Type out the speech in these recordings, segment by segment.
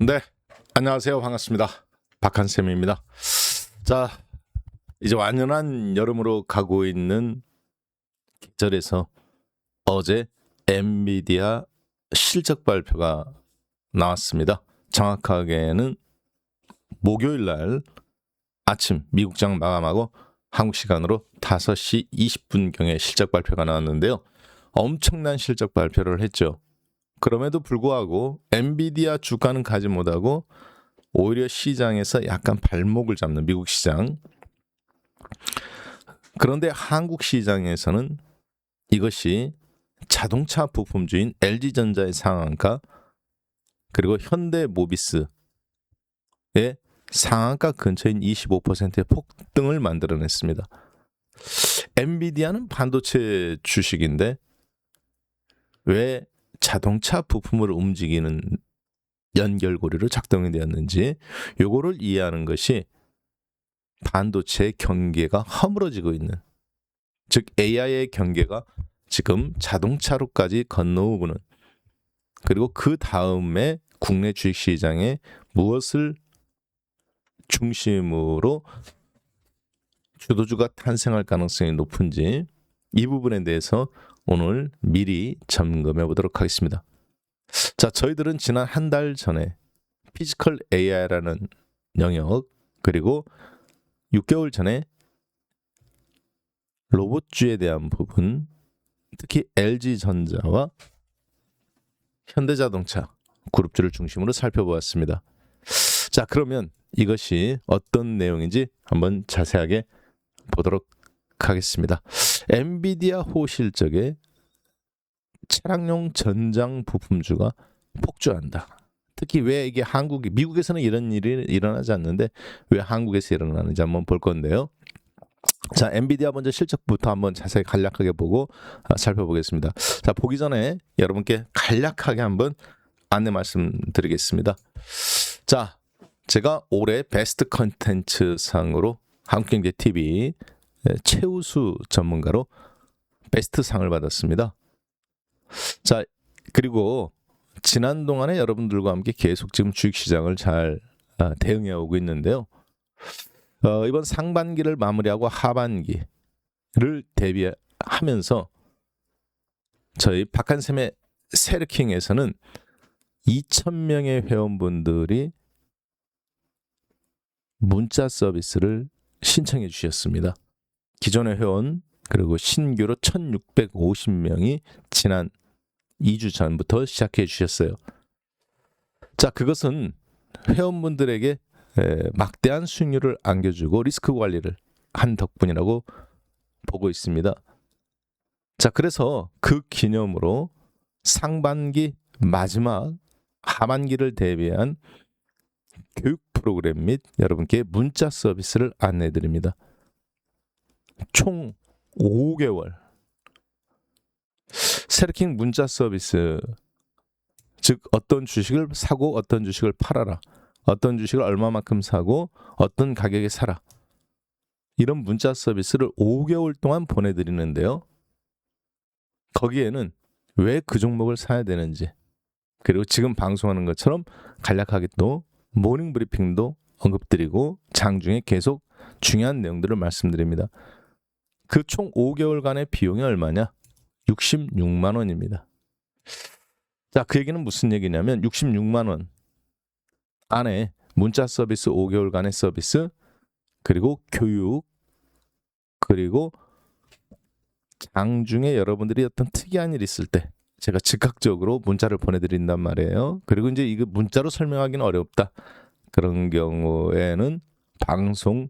네, 안녕하세요. 반갑습니다. 박한쌤입니다. 자, 이제 완연한 여름으로 가고 있는 계절에서 어제 엔비디아 실적 발표가 나왔습니다. 정확하게는 목요일 날 아침 미국장 마감하고 한국 시간으로 5시 20분경에 실적 발표가 나왔는데요. 엄청난 실적 발표를 했죠. 그럼에도 불구하고 엔비디아 주가는 가지 못하고 오히려 시장에서 약간 발목을 잡는 미국 시장. 그런데 한국 시장에서는 이것이 자동차 부품주인 LG전자의 상한가 그리고 현대모비스의 상한가 근처인 25%의 폭등을 만들어냈습니다. 엔비디아는 반도체 주식인데 왜 자동차 부품을 움직이는 연결고리로 작동이 되었는지 요거를 이해하는 것이 반도체의 경계가 허물어지고 있는, 즉 AI의 경계가 지금 자동차로까지 건너오고는, 그리고 그 다음에 국내 주식시장에 무엇을 중심으로 주도주가 탄생할 가능성이 높은지 이 부분에 대해서 오늘 미리 점검해 보도록 하겠습니다. 자, 저희들은 지난 한 달 전에 피지컬 AI라는 영역, 그리고 6개월 전에 로봇주에 대한 부분, 특히 LG전자와 현대자동차 그룹주를 중심으로 살펴보았습니다. 자, 그러면 이것이 어떤 내용인지 한번 자세하게 보도록 하겠습니다. 엔비디아 호실적에 차량용 전장 부품주가 폭주한다. 특히 왜 이게 미국에서는 이런 일이 일어나지 않는데 왜 한국에서 일어나는지 한번 볼 건데요. 자, 엔비디아 먼저 실적부터 한번 자세히 간략하게 보고 살펴보겠습니다. 자, 보기 전에 여러분께 간략하게 한번 안내 말씀드리겠습니다. 자, 제가 올해 베스트 컨텐츠 상으로 한국경제TV 최우수 전문가로 베스트 상을 받았습니다. 자, 그리고 지난 동안에 여러분들과 함께 계속 지금 주식시장을 잘 대응해 오고 있는데요. 이번 상반기를 마무리하고 하반기를 대비하면서 저희 박한샘의 세르킹에서는 2,000명의 회원분들이 문자 서비스를 신청해 주셨습니다. 기존의 회원 그리고 신규로 1,650명이 지난 2주 전부터 시작해 주셨어요. 자, 그것은 회원분들에게 막대한 수익률을 안겨주고 리스크 관리를 한 덕분이라고 보고 있습니다. 자, 그래서 그 기념으로 상반기 마지막 하반기를 대비한 교육 프로그램 및 여러분께 문자 서비스를 안내해 드립니다. 총 5개월 세르킹 문자 서비스, 즉 어떤 주식을 사고 어떤 주식을 팔아라, 어떤 주식을 얼마만큼 사고 어떤 가격에 사라, 이런 문자 서비스를 5개월 동안 보내드리는데요. 거기에는 왜 그 종목을 사야 되는지, 그리고 지금 방송하는 것처럼 간략하게 또 모닝 브리핑도 언급드리고 장중에 계속 중요한 내용들을 말씀드립니다. 그 총 5개월간의 비용이 얼마냐? 66만 원입니다. 자, 그 얘기는 무슨 얘기냐면 66만 원 안에 문자 서비스 5개월간의 서비스, 그리고 교육, 그리고 장중에 여러분들이 어떤 특이한 일이 있을 때 제가 즉각적으로 문자를 보내드린단 말이에요. 그리고 이제 이거 문자로 설명하기는 어렵다, 그런 경우에는 방송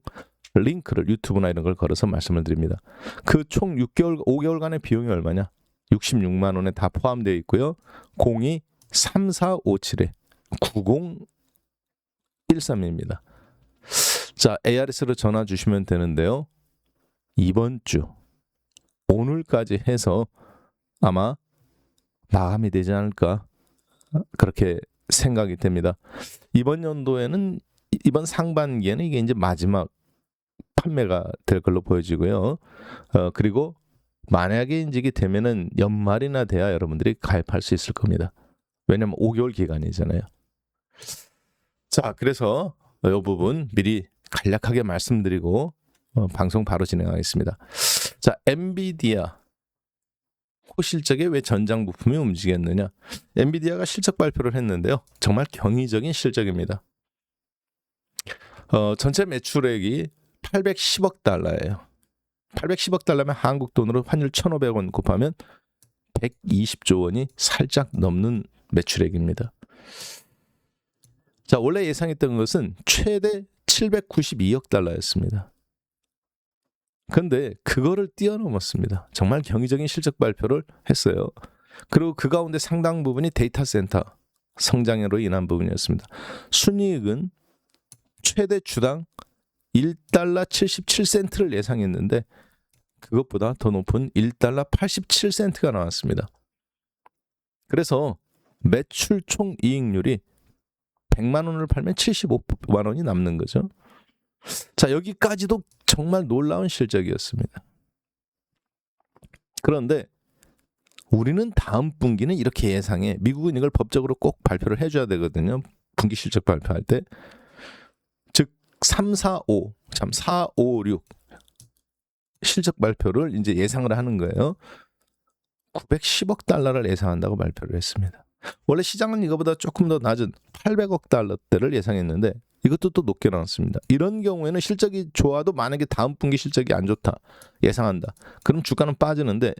링크를 유튜브나 이런 걸 걸어서 말씀을 드립니다. 그 총 5개월간의 비용이 얼마냐? 66만 원에 다 포함되어 있고요. 02-3457-9013입니다. 자, ARS로 전화 주시면 되는데요. 이번 주 오늘까지 해서 아마 마감이 되지 않을까, 그렇게 생각이 됩니다. 이번 연도에는, 이번 상반기에는 이게 이제 마지막 판매가 될 걸로 보여지고요. 그리고 만약에 인직이 되면은 연말이나 돼야 여러분들이 가입할 수 있을 겁니다. 왜냐면 5개월 기간이잖아요. 자, 그래서 이 부분 미리 간략하게 말씀드리고 방송 바로 진행하겠습니다. 자, 엔비디아 호실적에 왜 전장 부품이 움직였느냐? 엔비디아가 실적 발표를 했는데요. 정말 경이적인 실적입니다. 전체 매출액이 810억 달러예요. 810억 달러면 한국 돈으로 환율 1,500원 곱하면 120조 원이 살짝 넘는 매출액입니다. 자, 원래 예상했던 것은 최대 792억 달러였습니다. 근데 그거를 뛰어넘었습니다. 정말 경이적인 실적 발표를 했어요. 그리고 그 가운데 상당 부분이 데이터 센터 성장으로 인한 부분이었습니다. 순이익은 최대 주당 1달러 77센트를 예상했는데 그것보다 더 높은 1달러 87센트가 나왔습니다. 그래서 매출 총 이익률이 100만 원을 팔면 75만 원이 남는 거죠. 자, 여기까지도 정말 놀라운 실적이었습니다. 그런데 우리는 다음 분기는 이렇게 예상해. 미국은 이걸 법적으로 꼭 발표를 해줘야 되거든요. 분기 실적 발표할 때. 즉 456 실적 발표를 이제 예상을 하는 거예요. 910억 달러를 예상한다고 발표를 했습니다. 원래 시장은 이거보다 조금 더 낮은 800억 달러대를 예상했는데 이것도 또 높게 나왔습니다. 이런 경우에는 실적이 좋아도 만약에 다음 분기 실적이 안 좋다 예상한다. 그럼 주가는 빠지는데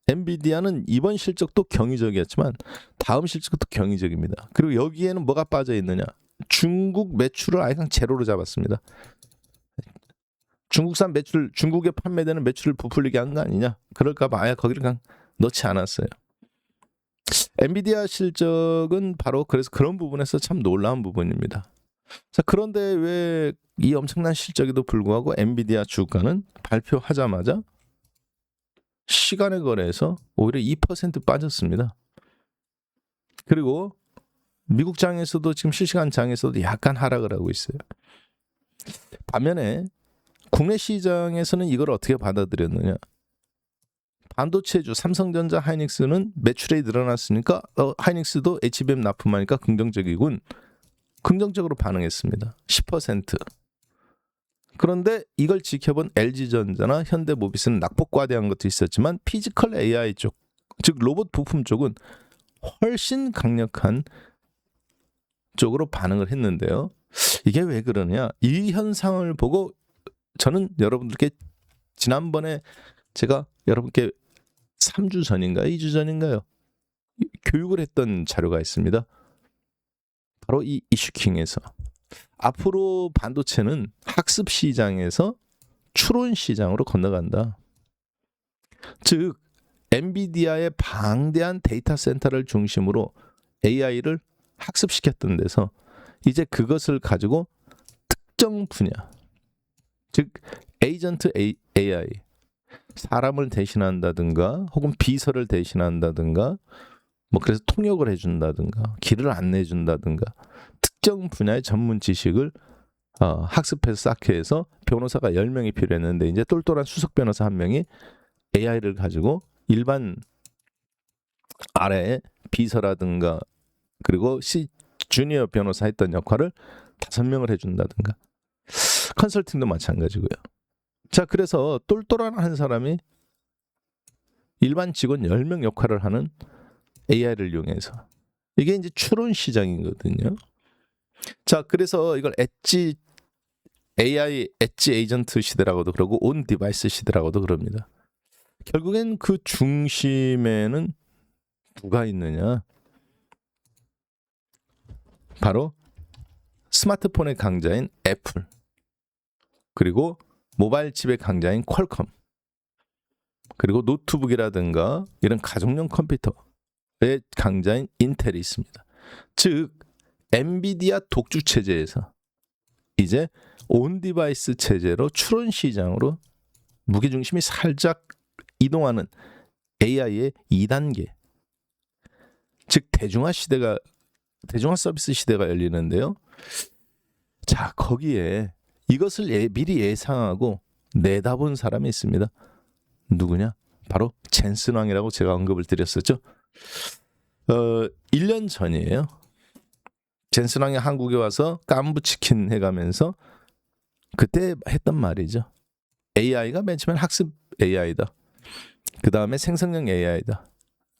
엔비디아는 이번 실적도 경이적이었지만 다음 실적도 경이적입니다. 그리고 여기에는 뭐가 빠져 있느냐? 중국 매출을 아예 그냥 제로로 잡았습니다. 중국산 매출, 중국에 판매되는 매출을 부풀리게 한 거 아니냐? 그럴까 봐 아예 거기를 그냥 넣지 않았어요. 엔비디아 실적은 바로 그래서 그런 부분에서 참 놀라운 부분입니다. 자, 그런데 왜 이 엄청난 실적에도 불구하고 엔비디아 주가는 발표하자마자 시간의 거래에서 오히려 2% 빠졌습니다. 그리고 미국 장에서도 지금 실시간 장에서도 약간 하락을 하고 있어요. 반면에 국내 시장에서는 이걸 어떻게 받아들였느냐? 반도체주 삼성전자 하이닉스는 매출이 늘어났으니까 하이닉스도 HBM 납품하니까 긍정적이군. 긍정적으로 반응했습니다. 10%. 그런데 이걸 지켜본 LG전자나 현대모비스는 낙폭과대한 것도 있었지만 피지컬 AI 쪽, 즉 로봇 부품 쪽은 훨씬 강력한 쪽으로 반응을 했는데요. 이게 왜 그러냐? 이 현상을 보고 저는 여러분들께 지난번에 제가 여러분께 3주 전인가요? 2주 전인가요? 교육을 했던 자료가 있습니다. 바로 이 이슈킹에서 앞으로 반도체는 학습 시장에서 추론 시장으로 건너간다. 즉 엔비디아의 방대한 데이터 센터를 중심으로 AI를 학습시켰던 데서 이제 그것을 가지고 특정 분야, 즉 에이전트 AI, 사람을 대신한다든가 혹은 비서를 대신한다든가 뭐 그래서 통역을 해준다든가 길을 안내해준다든가 특정 분야의 전문 지식을 학습해서 쌓게 해서 변호사가 10명이 필요했는데 이제 똘똘한 수석 변호사 1명이 AI를 가지고 일반 아래에 비서라든가 그리고 주니어 변호사 했던 역할을 5명을 해준다든가 컨설팅도 마찬가지고요. 자, 그래서 똘똘한 한 사람이 일반 직원 10명 역할을 하는 AI를 이용해서 이게 이제 추론 시장이거든요. 자, 그래서 이걸 엣지 AI, 엣지 에이전트 시대라고도 그러고 온 디바이스 시대라고도 그럽니다. 결국엔 그 중심에는 누가 있느냐? 바로 스마트폰의 강자인 애플, 그리고 모바일 칩의 강자인 퀄컴, 그리고 노트북이라든가 이런 가정용 컴퓨터의 강자인 인텔이 있습니다. 즉 엔비디아 독주 체제에서 이제 온 디바이스 체제로 추론 시장으로 무게중심이 살짝 이동하는 AI의 2단계, 즉 대중화 서비스 시대가 열리는데요. 자, 거기에 이것을 미리 예상하고 내다본 사람이 있습니다. 누구냐? 바로 젠슨 왕이라고 제가 언급을 드렸었죠. 1년 전이에요. 젠슨왕이 한국에 와서 깐부치킨 해가면서 그때 했던 말이죠. AI가 맨 처음엔 학습 AI다. 그 다음에 생성형 AI다.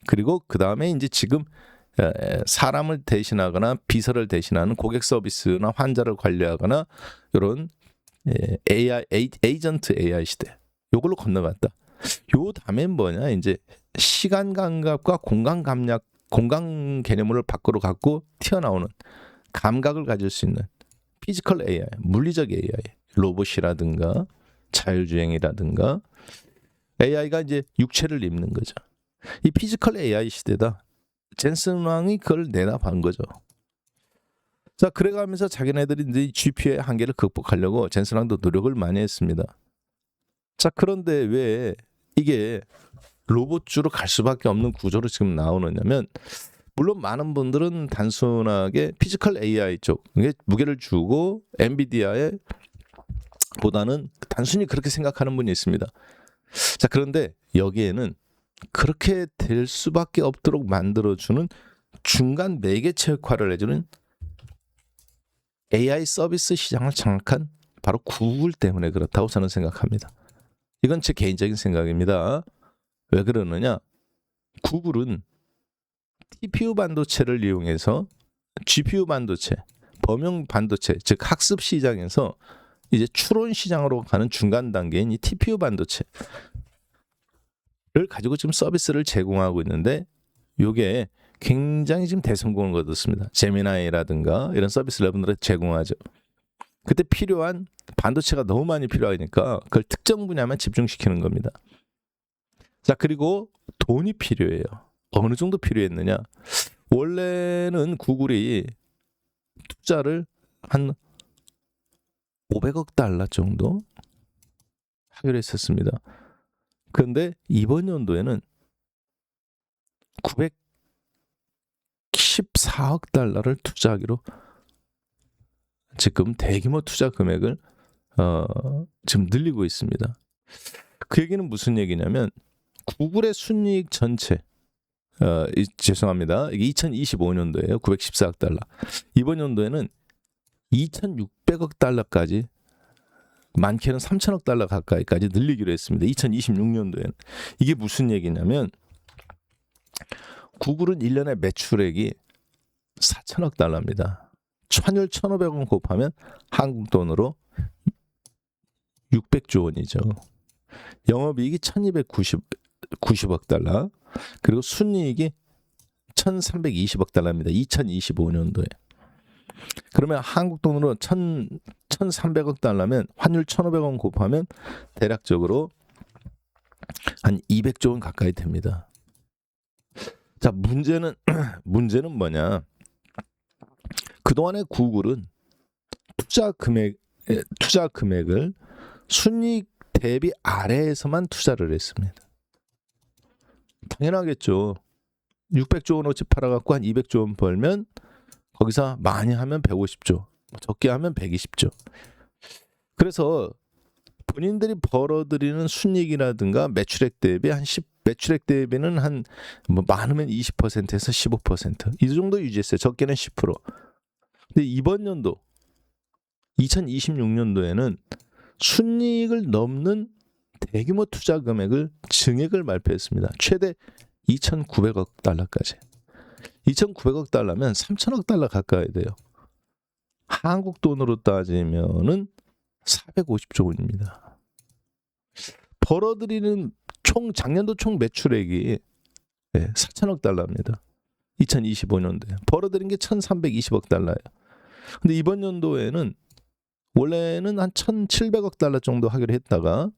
그리고 그 다음에 이제 지금 사람을 대신하거나 비서를 대신하는 고객 서비스나 환자를 관리하거나 이런 AI 에이전트 AI 시대. 요걸로 건너갔다. 요 다음엔 뭐냐? 이제 시간 감각과 공간 개념을 밖으로 갖고 튀어나오는 감각을 가질 수 있는 피지컬 AI, 물리적 AI, 로봇이라든가 자율주행이라든가 AI가 이제 육체를 입는 거죠. 이 피지컬 AI 시대다. 젠슨 왕이 그걸 내다본 거죠. 자, 그래가면서 자기네들이 이제 GPU의 한계를 극복하려고 젠슨 왕도 노력을 많이 했습니다. 자, 그런데 왜 이게 로봇주로 갈 수밖에 없는 구조로 지금 나오느냐면, 물론 많은 분들은 단순하게 피지컬 AI 쪽에 무게를 주고 엔비디아에 보다는 단순히 그렇게 생각하는 분이 있습니다. 자, 그런데 여기에는 그렇게 될 수밖에 없도록 만들어주는 중간 매개체 역할을 해주는 AI 서비스 시장을 장악한 바로 구글 때문에 그렇다고 저는 생각합니다. 이건 제 개인적인 생각입니다. 왜 그러느냐? 구글은 TPU 반도체를 이용해서 GPU 반도체, 범용 반도체, 즉 학습 시장에서 이제 추론 시장으로 가는 중간 단계인 이 TPU 반도체를 가지고 지금 서비스를 제공하고 있는데, 이게 굉장히 지금 대성공을 거뒀습니다. 제미나이라든가 이런 서비스 여러분들에 제공하죠. 그때 필요한 반도체가 너무 많이 필요하니까 그걸 특정 분야만 집중시키는 겁니다. 자, 그리고 돈이 필요해요. 어느 정도 필요했느냐? 원래는 구글이 투자를 한 500억 달러 정도 하기로 했었습니다. 그런데 이번 연도에는 914억 달러를 투자하기로 지금 대규모 투자 금액을 지금 늘리고 있습니다. 그 얘기는 무슨 얘기냐면, 구글의 순이익 전체, 죄송합니다. 이게 2025년도에요. 914억 달러. 이번 연도에는 2,600억 달러까지, 많게는 3,000억 달러 가까이까지 늘리기로 했습니다. 2026년도에는. 이게 무슨 얘기냐면, 구글은 1년에 매출액이 4,000억 달러입니다. 환율 1,500원 곱하면 한국 돈으로 600조 원이죠. 영업이익이 1,290억 달러, 그리고 순이익이 1,320억 달러입니다. 2025년도에. 그러면 한국 돈으로 1,300억 달러면 환율 1,500원 곱하면 대략적으로 한 200조 원 가까이 됩니다. 자, 문제는 뭐냐? 그동안에 구글은 투자 금액을 순이익 대비 아래에서만 투자를 했습니다. 당연하겠죠. 600조 원어치 팔아갖고 한 200조 원 벌면 거기서 많이 하면 150조, 적게 하면 120조. 그래서 본인들이 벌어들이는 순이익이라든가 매출액 대비 매출액 대비는 한 많으면 20%에서 15% 이 정도 유지했어요. 적게는 10%. 근데 이번 연도 2026년도에는 순이익을 넘는 대규모 투자 금액을 증액을 발표했습니다. 최대 2,900억 달러까지. 2,900억 달러면 3,000억 달러 가까이 돼요. 한국 돈으로 따지면은 450조 원입니다. 벌어들이는 작년도 총 매출액이 4,000억 달러입니다. 2025년도에 벌어들인 게 1,320억 달러예요. 근데 이번 연도에는 원래는 한 1,700억 달러 정도 하기로 했다가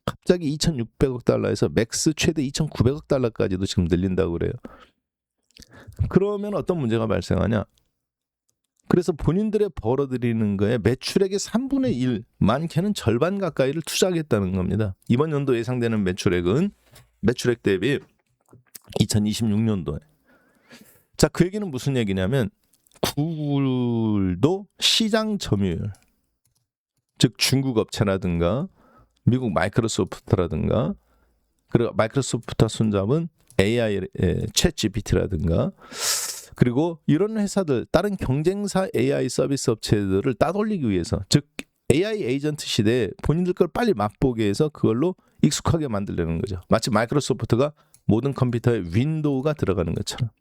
갑자기 2,600억 달러에서 맥스 최대 2,900억 달러까지도 지금 늘린다고 그래요. 그러면 어떤 문제가 발생하냐? 그래서 본인들의 벌어들이는 거에 매출액의 3분의 1, 많게는 절반 가까이를 투자하겠다는 겁니다. 이번 연도 예상되는 매출액 대비 2026년도에. 자, 그 얘기는 무슨 얘기냐면, 구글도 시장 점유율, 즉 중국 업체라든가 미국 마이크로소프트라든가, 그리고 마이크로소프트가 손잡은 AI 챗 GPT라든가 그리고 이런 회사들, 다른 경쟁사 AI 서비스 업체들을 따돌리기 위해서, 즉 AI 에이전트 시대에 본인들 걸 빨리 맛보게 해서 그걸로 익숙하게 만들려는 거죠. 마치 마이크로소프트가 모든 컴퓨터에 윈도우가 들어가는 것처럼.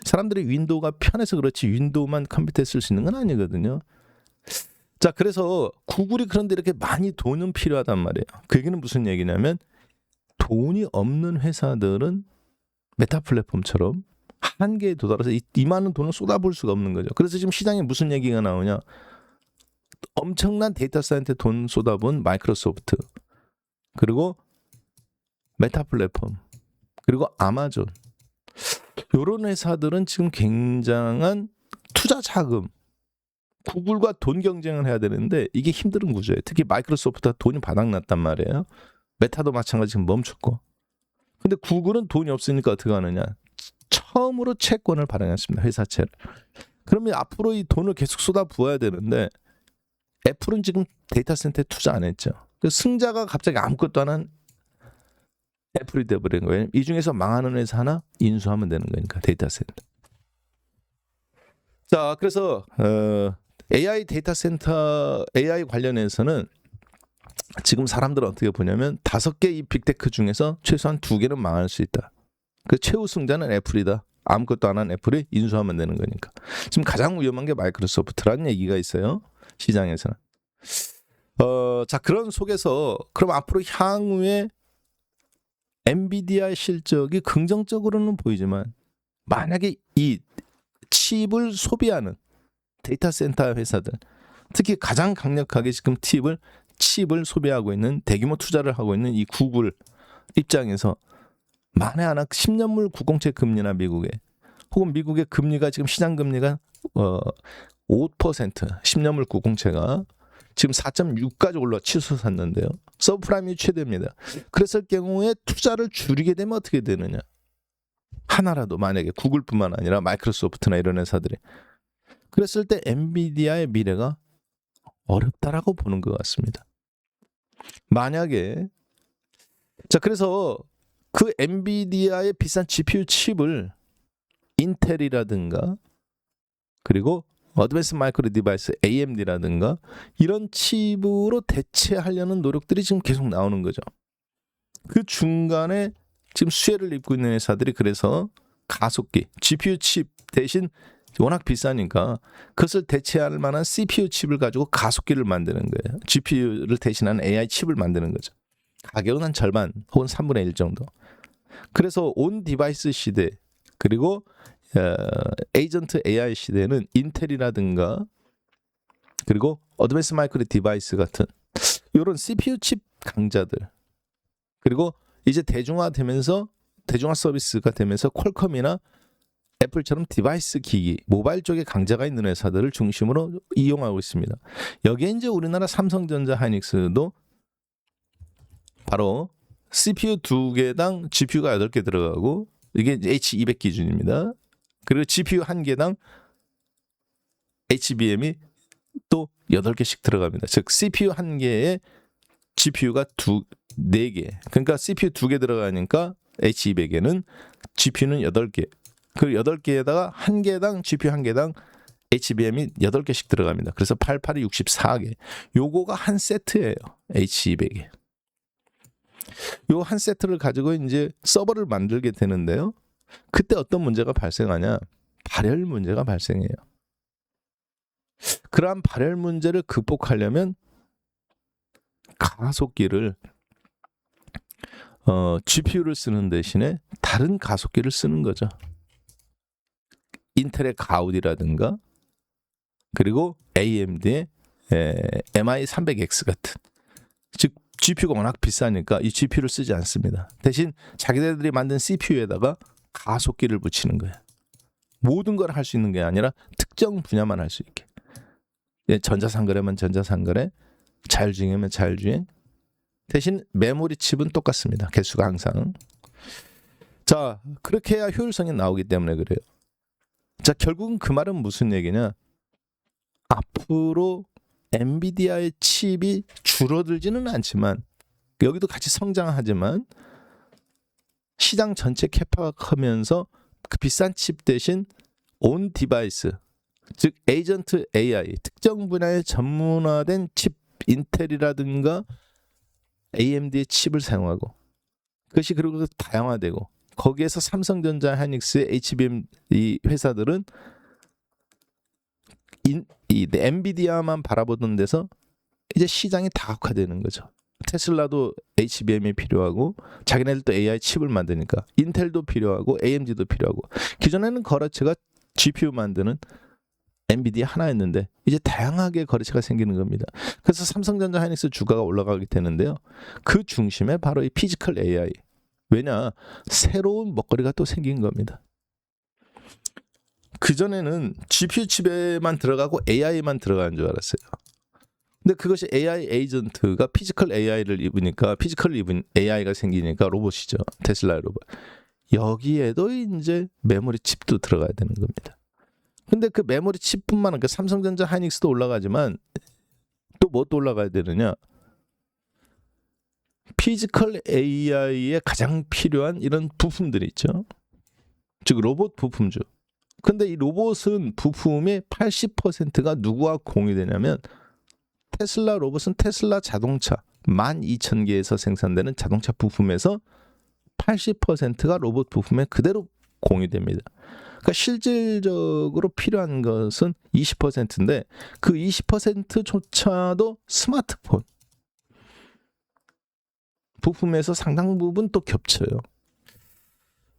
사람들이 윈도우가 편해서 그렇지 윈도우만 컴퓨터에 쓸 수 있는 건 아니거든요. 자, 그래서 구글이 그런데 이렇게 많이 돈은 필요하단 말이에요. 그 얘기는 무슨 얘기냐면 돈이 없는 회사들은 메타 플랫폼처럼 한계에 도달해서 이 많은 돈을 쏟아부을 수가 없는 거죠. 그래서 지금 시장에 무슨 얘기가 나오냐. 엄청난 데이터 사이언스에 돈 쏟아부은 마이크로소프트, 그리고 메타 플랫폼, 그리고 아마존, 이런 회사들은 지금 굉장한 투자 자금, 구글과 돈 경쟁을 해야 되는데 이게 힘든 구조예요. 특히 마이크로소프트가 돈이 바닥났단 말이에요. 메타도 마찬가지 지금 멈췄고. 근데 구글은 돈이 없으니까 어떻게 하느냐. 처음으로 채권을 발행했습니다. 회사채를. 그러면 앞으로 이 돈을 계속 쏟아부어야 되는데 애플은 지금 데이터 센터에 투자 안 했죠. 그 승자가 갑자기 아무것도 안 한 애플이 돼버린 거예요. 이 중에서 망하는 회사 하나 인수하면 되는 거니까 데이터 센터. 자, 그래서 AI 데이터 센터 AI 관련해서는 지금 사람들은 어떻게 보냐면 5개 이 빅테크 중에서 최소한 2개는 망할 수 있다. 그 최후 승자는 애플이다. 아무것도 안 한 애플이 인수하면 되는 거니까. 지금 가장 위험한 게 마이크로소프트라는 얘기가 있어요. 시장에서는. 자, 그런 속에서 그럼 앞으로 향후에 엔비디아의 실적이 긍정적으로는 보이지만 만약에 이 칩을 소비하는 데이터 센터 회사들, 특히 가장 강력하게 지금 칩을 소비하고 있는 대규모 투자를 하고 있는 이 구글 입장에서 만에 하나 10년물 국공채 금리나 미국의 혹은 미국의 금리가 지금 시장 금리가 5% 10년물 국공채가 지금 4.6까지 올라 치솟았는데요. 서브프라임이 최대입니다. 그랬을 경우에 투자를 줄이게 되면 어떻게 되느냐. 하나라도 만약에 구글뿐만 아니라 마이크로소프트나 이런 회사들이. 그랬을 때 엔비디아의 미래가 어렵다라고 보는 것 같습니다. 만약에 자, 그래서 그 엔비디아의 비싼 GPU 칩을 인텔이라든가 그리고 어드밴스 마이크로 디바이스 AMD라든가 이런 칩으로 대체하려는 노력들이 지금 계속 나오는 거죠. 그 중간에 지금 수혜를 입고 있는 회사들이 그래서 가속기, GPU 칩 대신 워낙 비싸니까 그것을 대체할 만한 CPU 칩을 가지고 가속기를 만드는 거예요. GPU를 대신하는 AI 칩을 만드는 거죠. 가격은 한 절반 혹은 3분의 1 정도. 그래서 온 디바이스 시대 그리고 에이전트 AI 시대는 인텔이라든가 그리고 어드밴스 마이크로 디바이스 같은 이런 CPU 칩 강자들 그리고 이제 대중화 서비스가 되면서 퀄컴이나 애플처럼 디바이스 기기, 모바일 쪽에 강자가 있는 회사들을 중심으로 이용하고 있습니다. 여기에 이제 우리나라 삼성전자 하이닉스도 바로 CPU 2개당 GPU가 8개 들어가고 이게 H200 기준입니다. 그리고 GPU 1개당 HBM이 또 8개씩 들어갑니다. 즉 CPU 1개에 GPU가 4개. 그러니까 CPU 2개 들어가니까 H200에는 GPU는 8개. 그 8개에다가 1개당 GPU 1개당 HBM이 8개씩 들어갑니다. 그래서 88이 64개. 요거가 한 세트예요. H200에. 요 한 세트를 가지고 이제 서버를 만들게 되는데요. 그때 어떤 문제가 발생하냐? 발열 문제가 발생해요. 그러한 발열 문제를 극복하려면 가속기를 GPU를 쓰는 대신에 다른 가속기를 쓰는 거죠. 인텔의 가우디라든가 그리고 AMD의 MI300X 같은 즉 GPU가 워낙 비싸니까 이 GPU를 쓰지 않습니다. 대신 자기들이 만든 CPU에다가 가속기를 붙이는 거예요. 모든 걸 할 수 있는 게 아니라 특정 분야만 할 수 있게. 전자상거래면 전자상거래, 자율주행이면 자율주행. 대신 메모리 칩은 똑같습니다. 개수가 항상. 자, 그렇게 해야 효율성이 나오기 때문에 그래요. 자, 결국은 그 말은 무슨 얘기냐? 앞으로 엔비디아의 칩이 줄어들지는 않지만 여기도 같이 성장하지만 시장 전체 캐파가 크면서 그 비싼 칩 대신 온 디바이스, 즉 에이전트 AI, 특정 분야에 전문화된 칩, 인텔이라든가 AMD의 칩을 사용하고, 그것이 그리고 다양화되고, 거기에서 삼성전자, 하이닉스, HBM 이 회사들은 이 엔비디아만 바라보던 데서 이제 시장이 다각화되는 거죠. 테슬라도 HBM이 필요하고, 자기네들도 AI 칩을 만드니까 인텔도 필요하고 AMD도 필요하고. 기존에는 거래처가 GPU 만드는 엔비디아 하나였는데 이제 다양하게 거래처가 생기는 겁니다. 그래서 삼성전자, 하이닉스 주가가 올라가게 되는데요. 그 중심에 바로 이 피지컬 AI. 왜냐? 새로운 먹거리가 또 생긴 겁니다. 그전에는 GPU 칩에만 들어가고 AI만 들어가는 줄 알았어요. 근데 그것이 AI 에이전트가 피지컬 AI를 입으니까, 피지컬 입은 AI가 생기니까 로봇이죠. 테슬라의 로봇. 여기에도 이제 메모리 칩도 들어가야 되는 겁니다. 근데 그 메모리 칩뿐만 아니라 삼성전자, 하이닉스도 올라가지만 또 뭐 또 올라가야 되느냐? 피지컬 AI에 가장 필요한 이런 부품들이 있죠. 즉 로봇 부품주. 근데 이 로봇은 부품의 80%가 누구와 공유되냐면, 테슬라 로봇은 테슬라 자동차 12,000개에서 생산되는 자동차 부품에서 80%가 로봇 부품에 그대로 공유됩니다. 그러니까 실질적으로 필요한 것은 20%인데 그 20%조차도 스마트폰 부품에서 상당 부분 또 겹쳐요.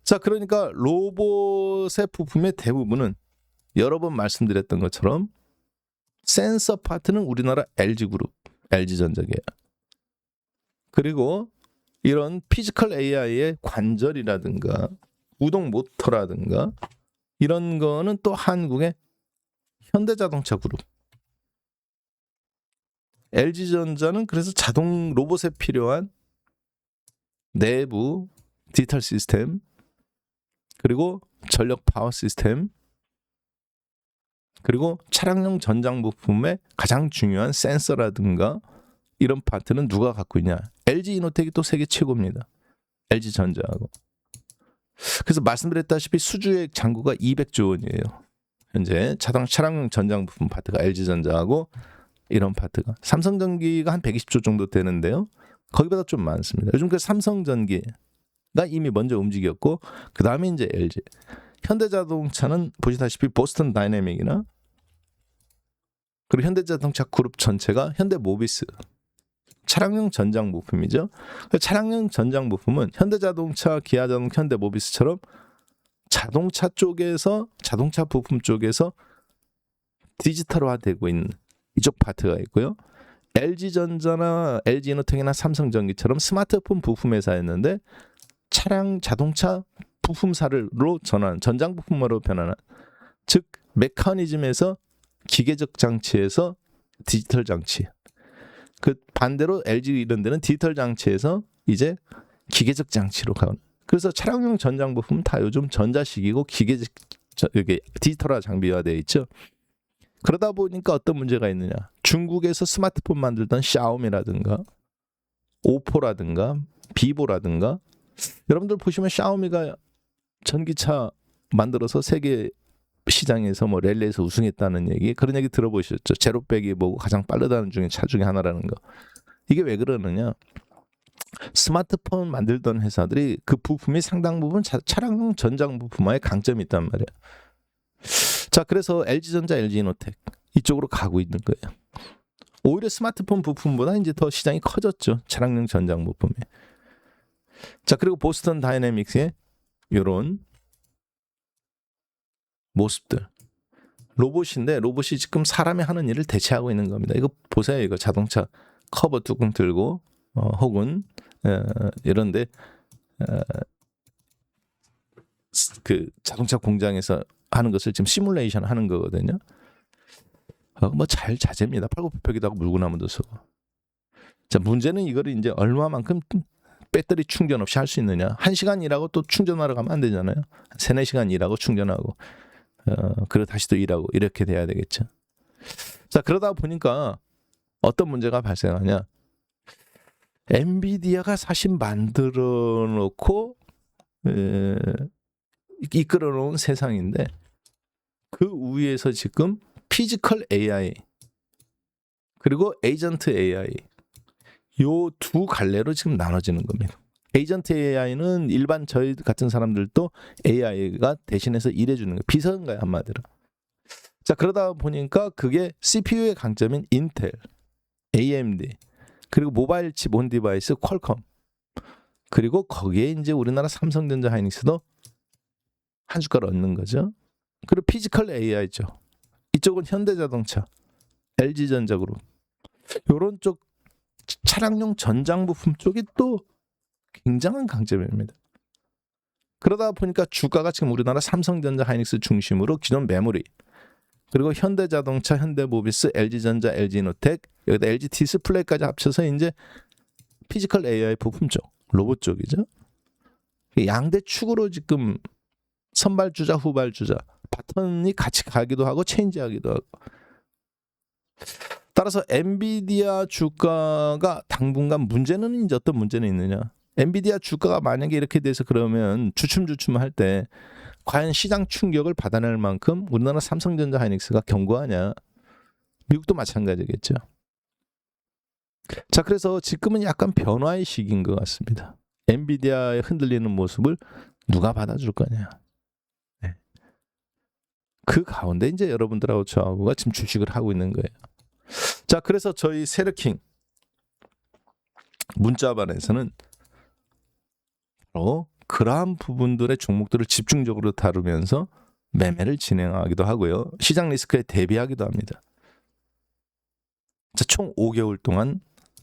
자, 그러니까 로봇의 부품의 대부분은 여러 번 말씀드렸던 것처럼 센서 파트는 우리나라 LG그룹, LG전자계야. 그리고 이런 피지컬 AI의 관절이라든가 우동 모터라든가 이런 거는 또 한국의 현대자동차 그룹. LG전자는 그래서 자동 로봇에 필요한 내부 디지털 시스템, 그리고 전력 파워 시스템, 그리고 차량용 전장 부품의 가장 중요한 센서라든가 이런 파트는 누가 갖고 있냐? LG 이노텍이 또 세계 최고입니다. LG전자하고. 그래서 말씀드렸다시피 수주액 잔고가 200조 원이에요. 현재 차량용 전장 부품 파트가 LG전자하고 이런 파트가. 삼성전기가 한 120조 정도 되는데요. 거기보다 좀 많습니다. 요즘 그 삼성전기가 이미 먼저 움직였고, 그 다음에 이제 LG. 현대자동차는 보시다시피 보스턴 다이내믹이나 그리고 현대자동차 그룹 전체가 현대모비스, 차량용 전장 부품이죠. 차량용 전장 부품은 현대자동차, 기아자동차, 현대모비스처럼 자동차 쪽에서, 자동차 부품 쪽에서 디지털화되고 있는 이쪽 파트가 있고요. LG전자나 LG이노텍이나 삼성전기처럼 스마트폰 부품 회사였는데 차량 자동차 부품사로 전환, 전장 부품으로 변환한, 즉 메커니즘에서 기계적 장치에서 디지털 장치. 그 반대로 LG 이런 데는 디지털 장치에서 이제 기계적 장치로 가는. 그래서 차량용 전장 부품 다 요즘 전자식이고 기계적 이게 디지털화 장비화되어 있죠. 그러다 보니까 어떤 문제가 있느냐? 중국에서 스마트폰 만들던 샤오미라든가 오포라든가 비보라든가, 여러분들 보시면 샤오미가 전기차 만들어서 세계 시장에서 뭐 랠리에서 우승했다는 얘기, 그런 얘기 들어보셨죠? 제로백이 뭐고 가장 빠르다는 중에 차 중에 하나라는 거. 이게 왜 그러느냐? 스마트폰 만들던 회사들이 그 부품이 상당 부분 차량 전장 부품화에 강점이 있단 말이에요. 자, 그래서 LG전자, LG이노텍 이쪽으로 가고 있는 거예요. 오히려 스마트폰 부품보다 이제 더 시장이 커졌죠. 차량용 전장 부품에. 자, 그리고 보스턴 다이내믹스의 이런 모습들. 로봇인데 로봇이 지금 사람이 하는 일을 대체하고 있는 겁니다. 이거 보세요. 이거 자동차 커버 뚜껑 들고 혹은 이런데 그 자동차 공장에서 하는 것을 지금 시뮬레이션 하는 거거든요. 뭐 잘 자제입니다. 팔굽혀펴기도 하고 물구나무도 서고. 자, 문제는 이거를 이제 얼마만큼 배터리 충전 없이 할 수 있느냐. 1시간 일하고 또 충전하러 가면 안 되잖아요. 3, 4시간 일하고 충전하고 그리고 다시 또 일하고 이렇게 돼야 되겠죠. 자, 그러다 보니까 어떤 문제가 발생하냐. 엔비디아가 사실 만들어 놓고 이끌어 놓은 세상인데 그 위에서 지금 피지컬 AI 그리고 에이전트 AI 요 두 갈래로 지금 나눠지는 겁니다. 에이전트 AI는 일반 저희 같은 사람들도 AI가 대신해서 일해주는 거예요. 비서인가요, 한마디로. 자, 그러다 보니까 그게 CPU의 강점인 인텔, AMD, 그리고 모바일 칩 온 디바이스 퀄컴, 그리고 거기에 이제 우리나라 삼성전자 하이닉스도 한 숟갈 얻는 거죠. 그리고 피지컬 AI죠. 이쪽은 현대자동차, LG전자그룹, 요런 쪽 차량용 전장 부품 쪽이 또 굉장한 강점입니다. 그러다 보니까 주가가 지금 우리나라 삼성전자 하이닉스 중심으로 기존 메모리, 그리고 현대자동차, 현대모비스, LG전자, LG노텍, 여기다 LG 디스플레이까지 합쳐서 이제 피지컬 AI 부품 쪽, 로봇 쪽이죠. 양대 축으로 지금 선발주자, 후발주자, 바턴이 같이 가기도 하고 체인지하기도 하고. 따라서 엔비디아 주가가 당분간 문제는 이제 어떤 문제는 있느냐? 엔비디아 주가가 만약에 이렇게 돼서 그러면 주춤주춤할 때 과연 시장 충격을 받아낼 만큼 우리나라 삼성전자 하이닉스가 견고하냐? 미국도 마찬가지겠죠. 자, 그래서 지금은 약간 변화의 시기인 것 같습니다. 엔비디아의 흔들리는 모습을 누가 받아줄 거냐? 네. 그 가운데 이제 여러분들하고 저하고가 지금 주식을 하고 있는 거예요. 자, 그래서 저희 세르킹 문자반에서는 바로 그러한 부분들의 종목들을 집중적으로 다루면서 매매를 진행하기도 하고요. 시장 리스크에 대비하기도 합니다. 자, 총 5개월 동안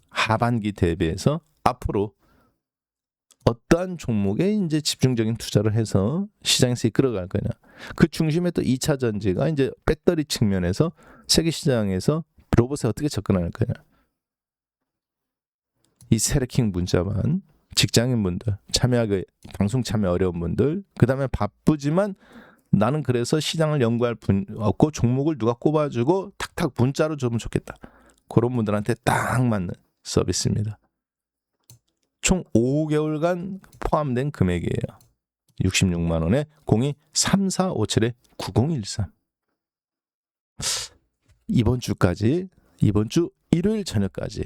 하반기 대비해서 앞으로 어떠한 종목에 이제 집중적인 투자를 해서 시장에서 이끌어갈 거냐. 그 중심에 또 2차 전지가 이제 배터리 측면에서 세계 시장에서 로봇에 어떻게 접근할 거냐. 이 세르킹 문자반 직장인분들 참여하기 방송 참여 어려운 분들, 그다음에 바쁘지만 나는 그래서 시장을 연구할 분 없고 종목을 누가 꼽아주고 탁탁 문자로 주면 좋겠다. 그런 분들한테 딱 맞는 서비스입니다. 총 5개월간 포함된 금액이에요. 66만 원에 02-3457-9013. 이번 주까지, 이번 주 일요일 저녁까지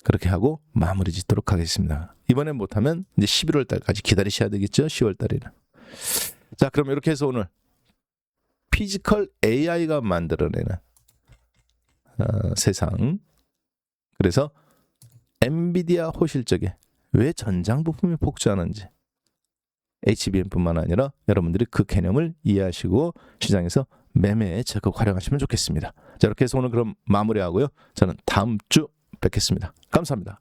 그렇게 하고 마무리 짓도록 하겠습니다. 이번엔 못하면 이제 11월 달까지 기다리셔야 되겠죠. 10월 달에는. 자, 그럼 이렇게 해서 오늘 피지컬 AI가 만들어내는 세상, 그래서 엔비디아 호실적에 왜 전장 부품이 폭주하는지, HBM뿐만 아니라 여러분들이 그 개념을 이해하시고 시장에서 매매에 적극 활용하시면 좋겠습니다. 자, 이렇게 해서 오늘 그럼 마무리하고요. 저는 다음 주 뵙겠습니다. 감사합니다.